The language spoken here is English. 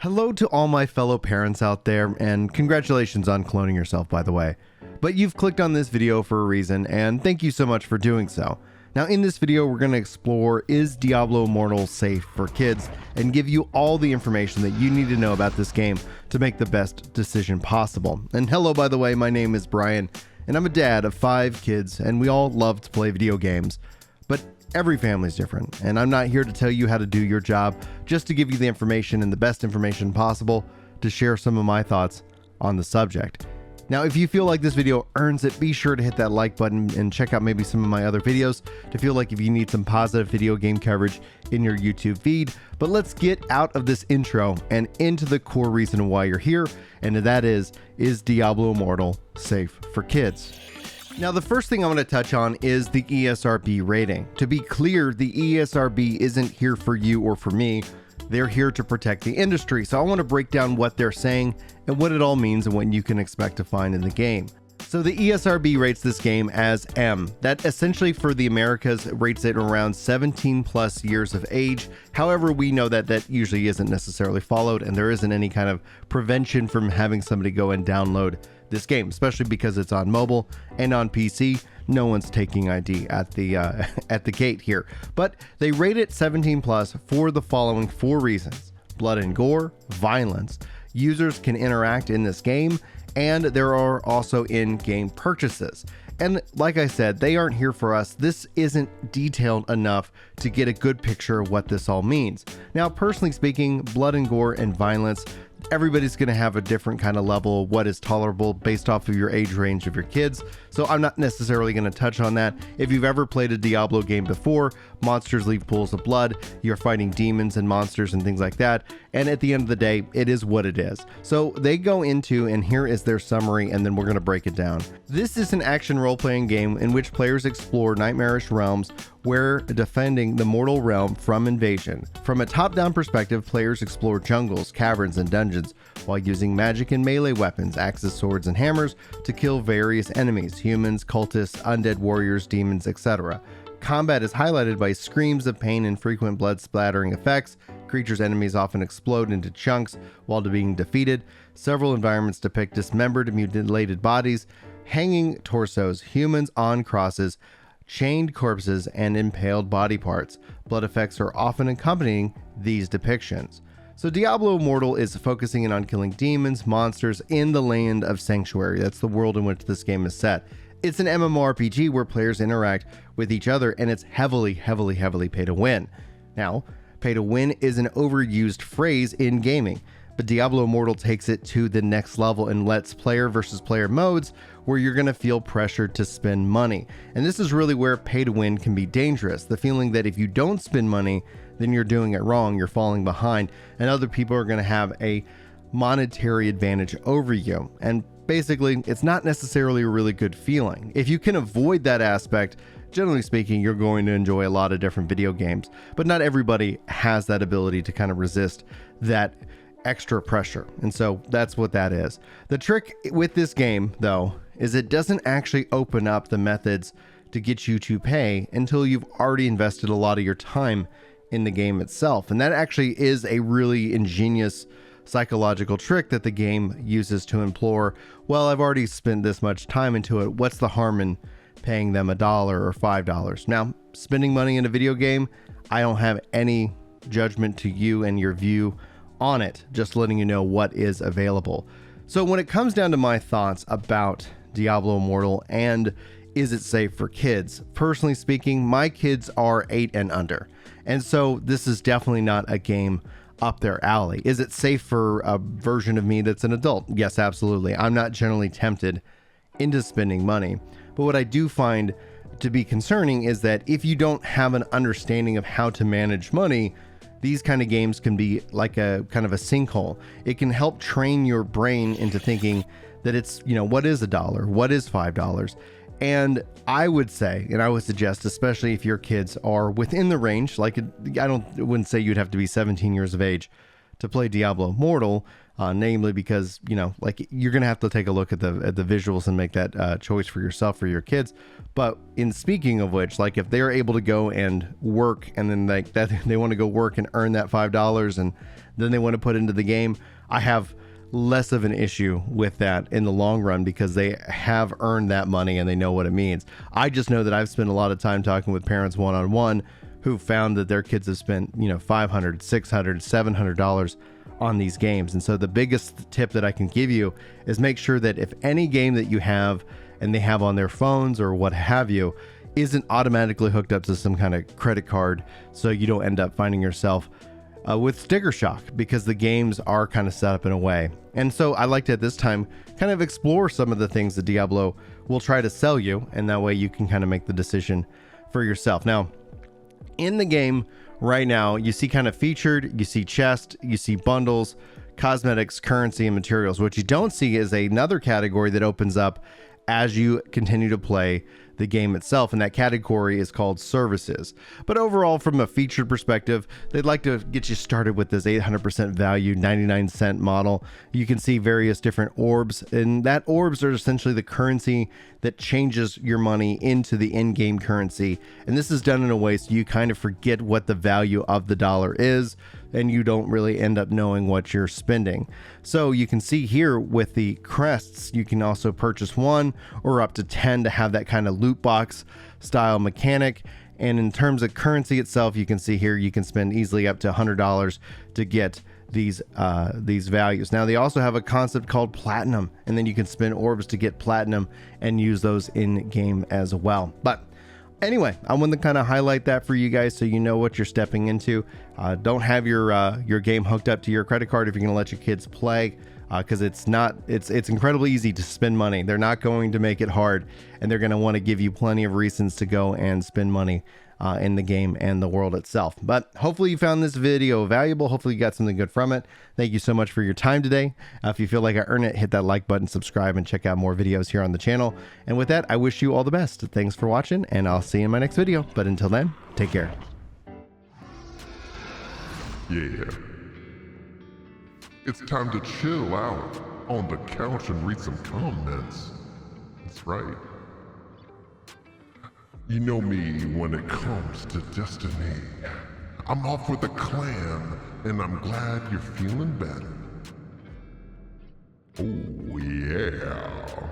Hello to all my fellow parents out there, and congratulations on cloning yourself, by the way. But you've clicked on this video for a reason, and thank you so much for doing so. Now in this video, we're going to explore, is Diablo Immortal safe for kids, and give you all the information that you need to know about this game to make the best decision possible. And hello, by the way, my name is Brian, and I'm a dad of 5 kids, and we all love to play video games. But every family's different, and I'm not here to tell you how to do your job, just to give you the information and the best information possible to share some of my thoughts on the subject. Now, if you feel like this video earns it, be sure to hit that like button and check out maybe some of my other videos to feel like if you need some positive video game coverage in your YouTube feed. But let's get out of this intro and into the core reason why you're here, and that is Diablo Immortal safe for kids? Now, the first thing I want to touch on is the ESRB rating. To be clear, the ESRB isn't here for you or for me. They're here to protect the industry. So I want to break down what they're saying and what it all means and what you can expect to find in the game. So the ESRB rates this game as M. That essentially for the Americas rates it around 17 plus years of age. However, we know that that usually isn't necessarily followed, and there isn't any kind of prevention from having somebody go and download this game, especially because it's on mobile and on PC. No one's taking ID at the gate here, but they rate it 17 plus for the following 4 reasons: blood and gore, violence, users can interact in this game, and there are also in-game purchases. And like I said, they aren't here for us. This isn't detailed enough to get a good picture of what this all means. Now, personally speaking, blood and gore and violence, everybody's going to have a different kind of level of what is tolerable based off of your age range of your kids. So I'm not necessarily going to touch on that. If you've ever played a Diablo game before, monsters leave pools of blood, you're fighting demons and monsters and things like that. And at the end of the day, it is what it is. So they go into, and here is their summary, and then we're going to break it down. This is an action role-playing game in which players explore nightmarish realms where defending the mortal realm from invasion. From a top-down perspective, players explore jungles, caverns, and dungeons while using magic and melee weapons, axes, swords, and hammers to kill various enemies: humans, cultists, undead warriors, demons, etc. Combat is highlighted by screams of pain and frequent blood splattering effects. Creatures' enemies often explode into chunks while being defeated. Several environments depict dismembered and mutilated bodies, hanging torsos, humans on crosses, chained corpses, and impaled body parts. Blood effects are often accompanying these depictions. So Diablo Immortal is focusing in on killing demons, monsters in the land of Sanctuary. That's the world in which this game is set. It's an MMORPG where players interact with each other, and it's heavily pay to win. Now, pay to win is an overused phrase in gaming, but Diablo Immortal takes it to the next level and lets player versus player modes where you're going to feel pressured to spend money. And this is really where pay to win can be dangerous. The feeling that if you don't spend money, then you're doing it wrong, you're falling behind, and other people are going to have a monetary advantage over you. And basically, it's not necessarily a really good feeling. If you can avoid that aspect, generally speaking, you're going to enjoy a lot of different video games, but not everybody has that ability to kind of resist that extra pressure. And so that's what that is. The trick with this game, though, is it doesn't actually open up the methods to get you to pay until you've already invested a lot of your time in the game itself. And that actually is a really ingenious psychological trick that the game uses to implore, well, I've already spent this much time into it, what's the harm in paying them $1 or $5? Now, spending money in a video game, I don't have any judgment to you and your view on it, just letting you know what is available. So when it comes down to my thoughts about Diablo Immortal and is it safe for kids, personally speaking, my kids are 8 and under, and so this is definitely not a game up their alley. Is it safe for a version of me that's an adult? Yes, absolutely. I'm not generally tempted into spending money, but what I do find to be concerning is that if you don't have an understanding of how to manage money, these kind of games can be like a kind of a sinkhole. It can help train your brain into thinking that it's, what is $1? What is $5? And I would say, and I would suggest, especially if your kids are within the range, like I wouldn't say you'd have to be 17 years of age to play Diablo Immortal, namely because, you know, like you're going to have to take a look at the visuals and make that choice for yourself, for your kids. But in speaking of which, like if they're able to go and work and then like that they want to go work and earn that $5 and then they want to put into the game, I have less of an issue with that in the long run because they have earned that money and they know what it means. I just know that I've spent a lot of time talking with parents one-on-one who found that their kids have spent, you know, $500, $600, $700 on these games. And so the biggest tip that I can give you is make sure that if any game that you have and they have on their phones or what have you isn't automatically hooked up to some kind of credit card, so you don't end up finding yourself with sticker shock, because the games are kind of set up in a way. And so I like to at this time kind of explore some of the things that Diablo will try to sell you, and that way you can kind of make the decision for yourself. Now, in the game right now, you see kind of featured, you see chest, you see bundles, cosmetics, currency, and materials. What you don't see is another category that opens up as you continue to play the game itself, and that category is called services. But overall, from a featured perspective, they'd like to get you started with this 800% value 99-cent model. You can see various different orbs, and that orbs are essentially the currency that changes your money into the in-game currency. And this is done in a way so you kind of forget what the value of the dollar is, and you don't really end up knowing what you're spending. So you can see here with the crests, you can also purchase 1 or up to 10 to have that kind of loot box style mechanic. And in terms of currency itself, you can see here you can spend easily up to $100 to get these values. Now they also have a concept called platinum, and then you can spend orbs to get platinum and use those in game as well. But anyway, I want to kind of highlight that for you guys so you know what you're stepping into. Don't have your game hooked up to your credit card if you're going to let your kids play, because it's incredibly easy to spend money. They're not going to make it hard, and they're going to want to give you plenty of reasons to go and spend money in the game and the world itself. But hopefully you found this video valuable. Hopefully you got something good from it. Thank you so much for your time today. If you feel like I earned it, hit that like button, subscribe, and check out more videos here on the channel. And with that, I wish you all the best. Thanks for watching, and I'll see you in my next video. But until then, take care. Yeah. It's time to chill out on the couch and read some comments. That's right. You know me when it comes to Destiny. I'm off with a clan, and I'm glad you're feeling better. Oh yeah.